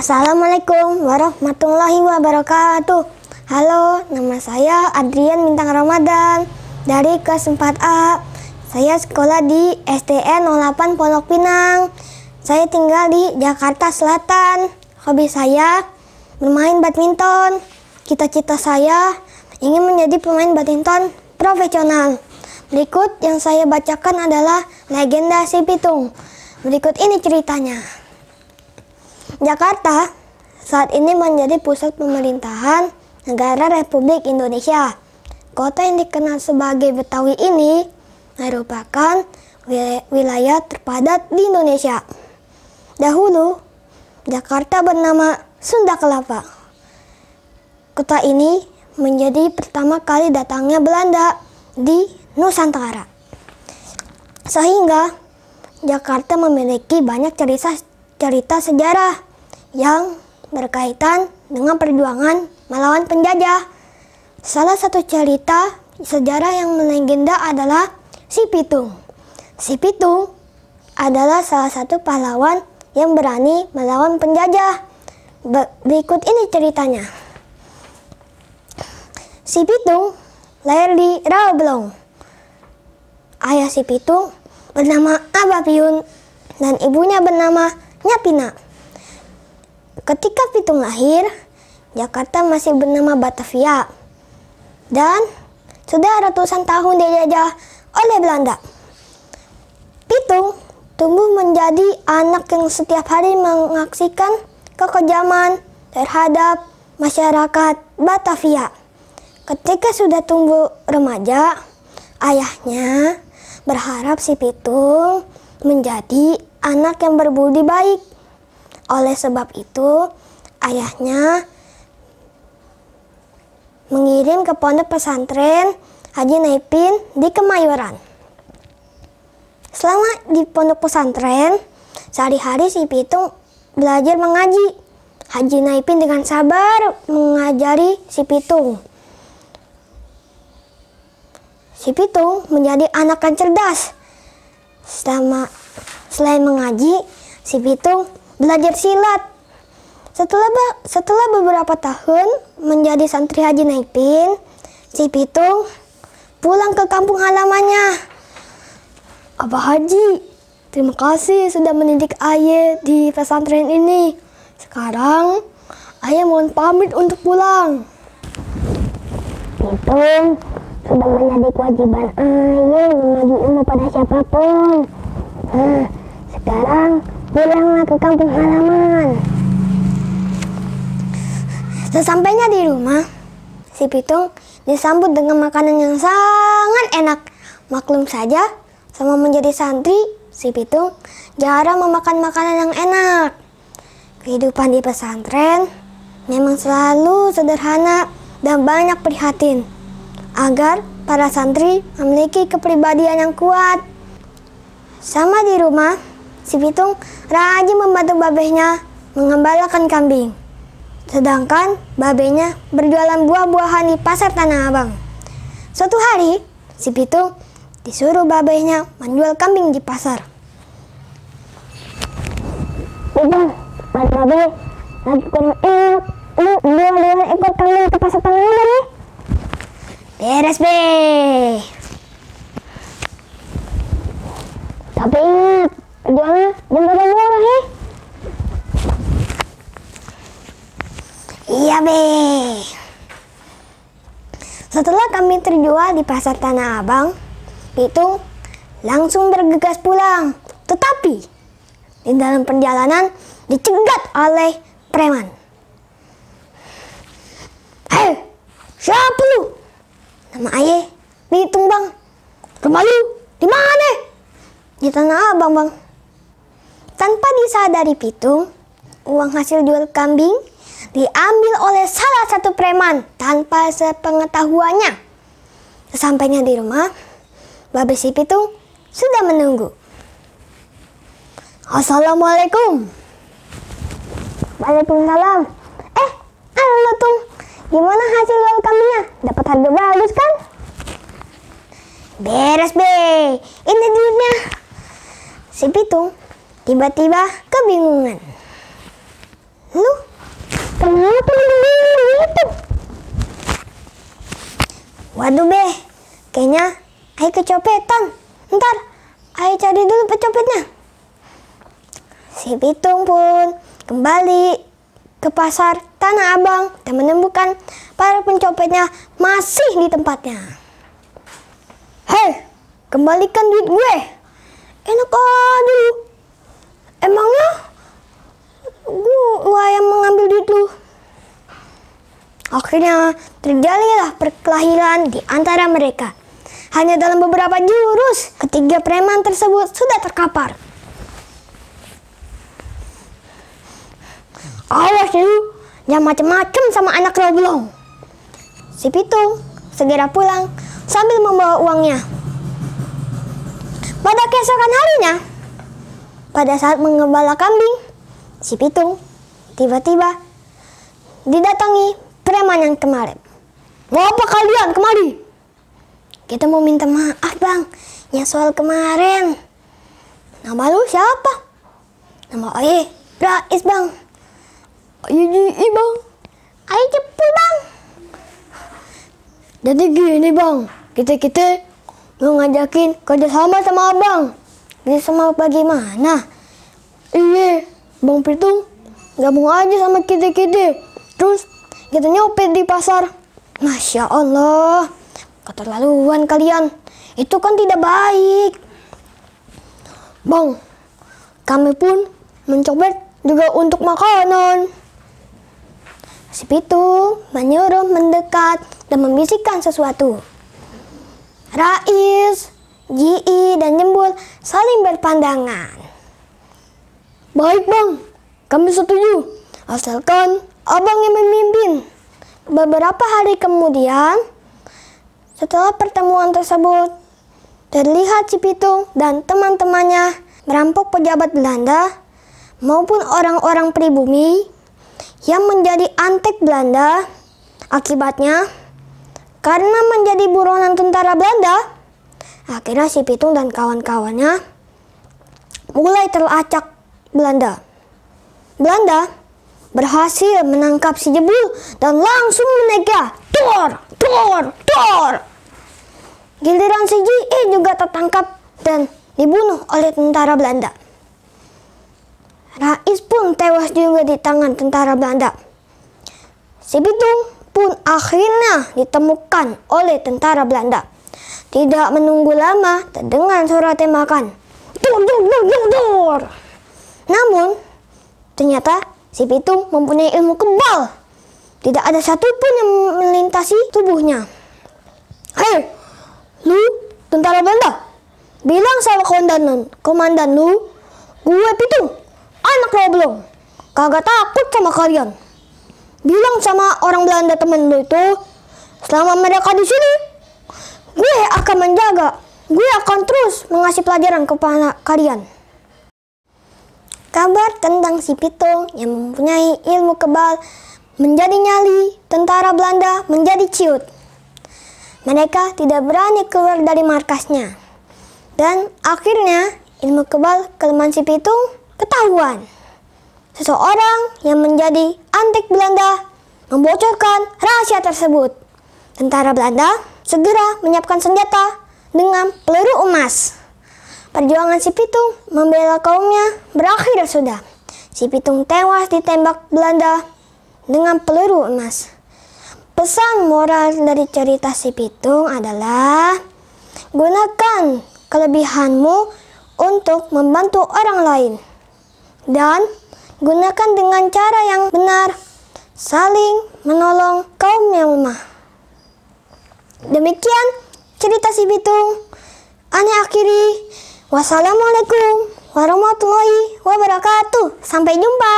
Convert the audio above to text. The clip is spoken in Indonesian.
Assalamualaikum warahmatullahi wabarakatuh. Halo, nama saya Adrian Bintang Ramadan dari kelas 4A. Saya sekolah di STN 08 Pondok Pinang. Saya tinggal di Jakarta Selatan. Hobi saya bermain badminton. Cita-cita saya ingin menjadi pemain badminton profesional. Berikut yang saya bacakan adalah legenda Si Pitung. Berikut ini ceritanya. Jakarta saat ini menjadi pusat pemerintahan negara Republik Indonesia. Kota yang dikenal sebagai Betawi ini merupakan wilayah terpadat di Indonesia. Dahulu, Jakarta bernama Sunda Kelapa. Kota ini menjadi pertama kali datangnya Belanda di Nusantara. Sehingga Jakarta memiliki banyak cerita sejarah yang berkaitan dengan perjuangan melawan penjajah. Salah satu cerita sejarah yang melegenda adalah Si Pitung. Si Pitung adalah salah satu pahlawan yang berani melawan penjajah. Berikut ini ceritanya. Si Pitung lahir di Rawabelong. Ayah Si Pitung bernama Abah Piun dan ibunya bernama Nyapina. Ketika Pitung lahir, Jakarta masih bernama Batavia dan sudah ratusan tahun dijajah oleh Belanda. Pitung tumbuh menjadi anak yang setiap hari menyaksikan kekejaman terhadap masyarakat Batavia. Ketika sudah tumbuh remaja, ayahnya berharap Si Pitung menjadi anak yang berbudi baik. Oleh sebab itu, ayahnya mengirim ke pondok pesantren Haji Naipin di Kemayoran. Selama di pondok pesantren, sehari-hari Si Pitung belajar mengaji. Haji Naipin dengan sabar mengajari Si Pitung. Si Pitung menjadi anak yang cerdas. Selain mengaji, Si Pitung belajar silat. Setelah beberapa tahun menjadi santri Haji Naipin, Si Pitung pulang ke kampung halamannya. Abah Haji, terima kasih sudah mendidik ayah di pesantren ini. Sekarang ayah mohon pamit untuk pulang. Pitung sudah menjadi kewajiban ayah membagi ilmu pada siapapun. Sekarang pulanglah ke kampung halaman. Sesampainya di rumah, Si Pitung disambut dengan makanan yang sangat enak. Maklum saja, sama menjadi santri, Si Pitung jarang memakan makanan yang enak. Kehidupan di pesantren memang selalu sederhana dan banyak prihatin agar para santri memiliki kepribadian yang kuat. Sama di rumah, Si Pitung rajin membantu babehnya mengembalakan kambing. Sedangkan babehnya berjualan buah-buahan di pasar Tanah Abang. Suatu hari, Si Pitung disuruh babehnya menjual kambing di pasar. Bang, babe lagi kurang enak. Lu jual 2 ekor kambing ke pasar Tanah Abang nih. Beres, be. Tapi ingat, jualnya jangan murah ya. Iya, be. Setelah kambing terjual di pasar Tanah Abang, Pitung langsung bergegas pulang. Tetapi di dalam perjalanan dicegat oleh preman. Hei, siapa lu? Nama ayah Pitung, bang. Rumah lu di mana? Di Tanah Abang, bang. Tanpa disadari Pitung, uang hasil jual kambing diambil oleh salah satu preman tanpa sepengetahuannya. Sesampainya di rumah, babe Si Pitung sudah menunggu. Assalamualaikum. Waalaikumsalam. Halo Tung, gimana hasil jual kambingnya? Dapat harga bagus kan? Beres, be. Ini duitnya. Si Pitung tiba-tiba kebingungan. Lu Kenapa begitu? waduh Be, kayaknya Ai kecopetan. Ntar Ai cari dulu pencopetnya. Si Pitung pun kembali ke pasar Tanah Abang dan menemukan para pencopetnya masih di tempatnya. Hei, kembalikan duit gue. Enak aja lu. Emangnya gue yang mengambil duit lu? Akhirnya terjadilah perkelahian di antara mereka. Hanya dalam beberapa jurus, ketiga preman tersebut sudah terkapar. Awas lu, jangan macem-macem sama anak Roblong. Si Pitung segera pulang sambil membawa uangnya. Pada keesokan harinya, pada saat mengembala kambing, si Pitung tiba-tiba didatangi preman yang kemarin. Mau apa kalian kemari? Kita mau minta maaf bang, ya soal kemarin. Nama lu siapa? Nama Aye Rais bang. Aye Ji bang. Aye Cepu bang. Jadi gini bang, kita mau ngajakin kerjasama sama abang. Kerjasama bagaimana? Iya, Bang Pitung gabung aja sama kita. Terus kita nyopet di pasar. Masya Allah, keterlaluan kalian. Itu kan tidak baik. Bang, kami pun mencopet juga untuk makanan. Si Pitung menyuruh mendekat dan membisikkan sesuatu. Rais, Ji, dan Jembul saling berpandangan. Baik bang, kami setuju. Asalkan abang yang memimpin. Beberapa hari kemudian, setelah pertemuan tersebut, terlihat si Pitung dan teman-temannya merampok pejabat Belanda maupun orang-orang pribumi yang menjadi antek Belanda. Akibatnya, karena menjadi buronan tentara Belanda, akhirnya si Pitung dan kawan-kawannya mulai teracak Belanda. Belanda berhasil menangkap si Jebul dan langsung menegah. Tor. Giliran si Ji juga tertangkap dan dibunuh oleh tentara Belanda. Rais pun tewas juga di tangan tentara Belanda. Si Pitung pun akhirnya ditemukan oleh tentara Belanda. Tidak menunggu lama, terdengar suara tembakan. Dor. Namun, ternyata si Pitung mempunyai ilmu kebal. Tidak ada satupun yang melintasi tubuhnya. Hei, lu tentara Belanda, bilang sama komandan lu, gue Pitung, anak Roblong, kagak takut sama kalian. Bilang sama orang Belanda temen lu itu, selama mereka di sini, gue akan menjaga. Gue akan terus mengasih pelajaran kepada kalian. Kabar tentang si Pitung yang mempunyai ilmu kebal menjadi nyali tentara Belanda menjadi ciut. Mereka tidak berani keluar dari markasnya. Dan akhirnya ilmu kebal kelemahan si Pitung ketahuan. Seseorang yang menjadi antek Belanda membocorkan rahasia tersebut. Tentara Belanda segera menyiapkan senjata dengan peluru emas. Perjuangan si Pitung membela kaumnya berakhir sudah. Si Pitung tewas ditembak Belanda dengan peluru emas. Pesan moral dari cerita si Pitung adalah gunakan kelebihanmu untuk membantu orang lain. Dan gunakan dengan cara yang benar, saling menolong kaum yang lemah. Demikian cerita si Pitung. Ana akhiri. Wassalamualaikum warahmatullahi wabarakatuh. Sampai jumpa.